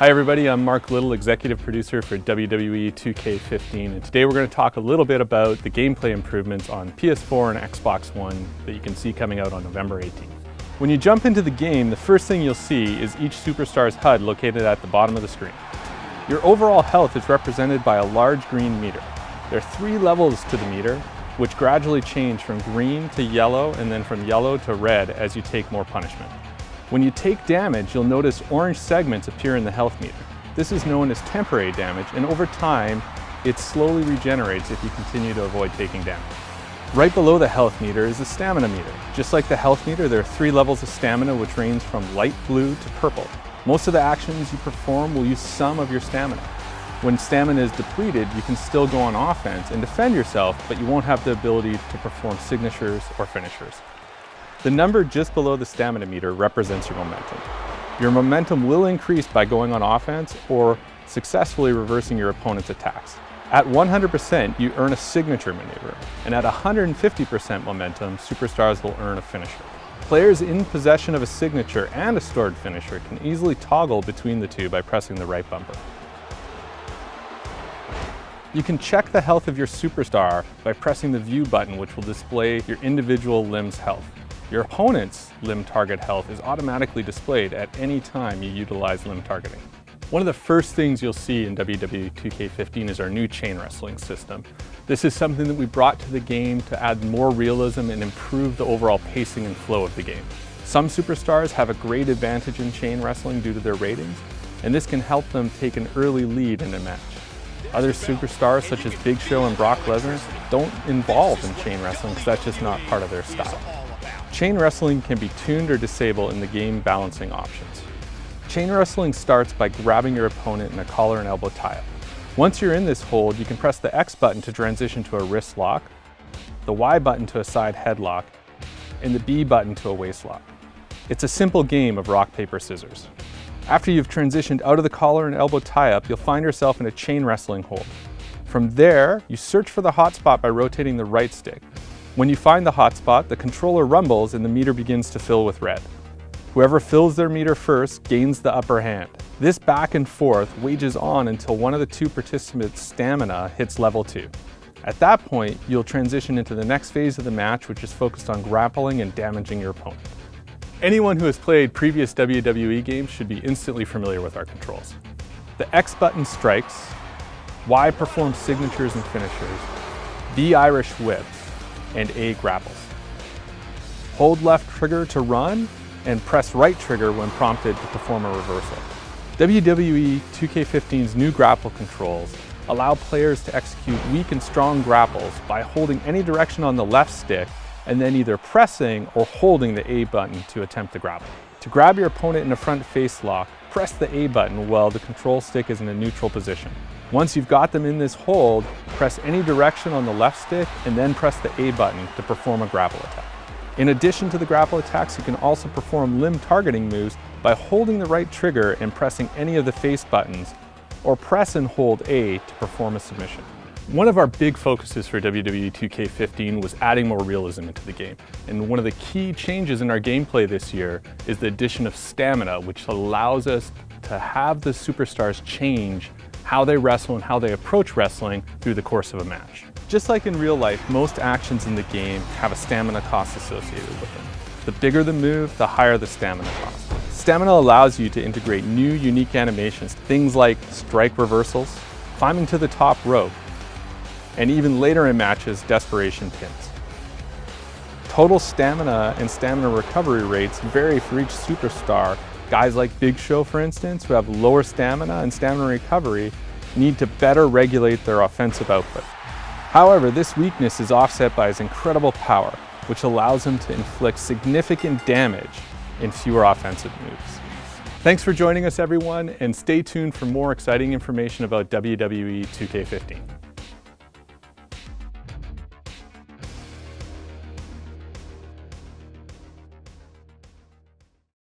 Hi everybody, I'm Mark Little, executive producer for WWE 2K15, and today we're going to talk a little bit about the gameplay improvements on PS4 and Xbox One that you can see coming out on November 18th. When you jump into the game, the first thing you'll see is each superstar's HUD located at the bottom of the screen. Your overall health is represented by a large green meter. There are 3 levels to the meter, which gradually change from green to yellow and then from yellow to red as you take more punishment. When you take damage, you'll notice orange segments appear in the health meter. This is known as temporary damage, and over time, it slowly regenerates if you continue to avoid taking damage. Right below the health meter is the stamina meter. Just like the health meter, there are 3 levels of stamina which range from light blue to purple. Most of the actions you perform will use some of your stamina. When stamina is depleted, you can still go on offense and defend yourself, but you won't have the ability to perform signatures or finishers. The number just below the stamina meter represents your momentum. Your momentum will increase by going on offense or successfully reversing your opponent's attacks. At 100%, you earn a signature maneuver, and at 150% momentum, superstars will earn a finisher. Players in possession of a signature and a stored finisher can easily toggle between the two by pressing the right bumper. You can check the health of your superstar by pressing the view button, which will display your individual limb's health. Your opponent's limb target health is automatically displayed at any time you utilize limb targeting. One of the first things you'll see in WWE 2K15 is our new chain wrestling system. This is something that we brought to the game to add more realism and improve the overall pacing and flow of the game. Some superstars have a great advantage in chain wrestling due to their ratings, and this can help them take an early lead in a match. Other superstars such as Big Show and Brock Lesnar don't involve in chain wrestling because that's just not part of their style. Chain wrestling can be tuned or disabled in the game balancing options. Chain wrestling starts by grabbing your opponent in a collar and elbow tie-up. Once you're in this hold, you can press the X button to transition to a wrist lock, the Y button to a side headlock, and the B button to a waist lock. It's a simple game of rock, paper, scissors. After you've transitioned out of the collar and elbow tie-up, you'll find yourself in a chain wrestling hold. From there, you search for the hot spot by rotating the right stick. When you find the hot spot, the controller rumbles and the meter begins to fill with red. Whoever fills their meter first gains the upper hand. This back and forth wages on until one of the 2 participants' stamina hits level 2. At that point, you'll transition into the next phase of the match, which is focused on grappling and damaging your opponent. Anyone who has played previous WWE games should be instantly familiar with our controls. The X button strikes, Y performs signatures and finishers, B Irish whips, and A grapples. Hold left trigger to run, and press right trigger when prompted to perform a reversal. WWE 2K15's new grapple controls allow players to execute weak and strong grapples by holding any direction on the left stick and then either pressing or holding the A button to attempt the grapple. To grab your opponent in a front face lock, press the A button while the control stick is in a neutral position. Once you've got them in this hold, press any direction on the left stick and then press the A button to perform a grapple attack. In addition to the grapple attacks, you can also perform limb targeting moves by holding the right trigger and pressing any of the face buttons, or press and hold A to perform a submission. One of our big focuses for WWE 2K15 was adding more realism into the game. And one of the key changes in our gameplay this year is the addition of stamina, which allows us to have the superstars change how they wrestle and how they approach wrestling through the course of a match. Just like in real life, most actions in the game have a stamina cost associated with them. The bigger the move, the higher the stamina cost. Stamina allows you to integrate new, unique animations, things like strike reversals, climbing to the top rope, and even later in matches, desperation pins. Total stamina and stamina recovery rates vary for each superstar. Guys like Big Show, for instance, who have lower stamina and stamina recovery, need to better regulate their offensive output. However, this weakness is offset by his incredible power, which allows him to inflict significant damage in fewer offensive moves. Thanks for joining us, everyone, and stay tuned for more exciting information about WWE 2K15.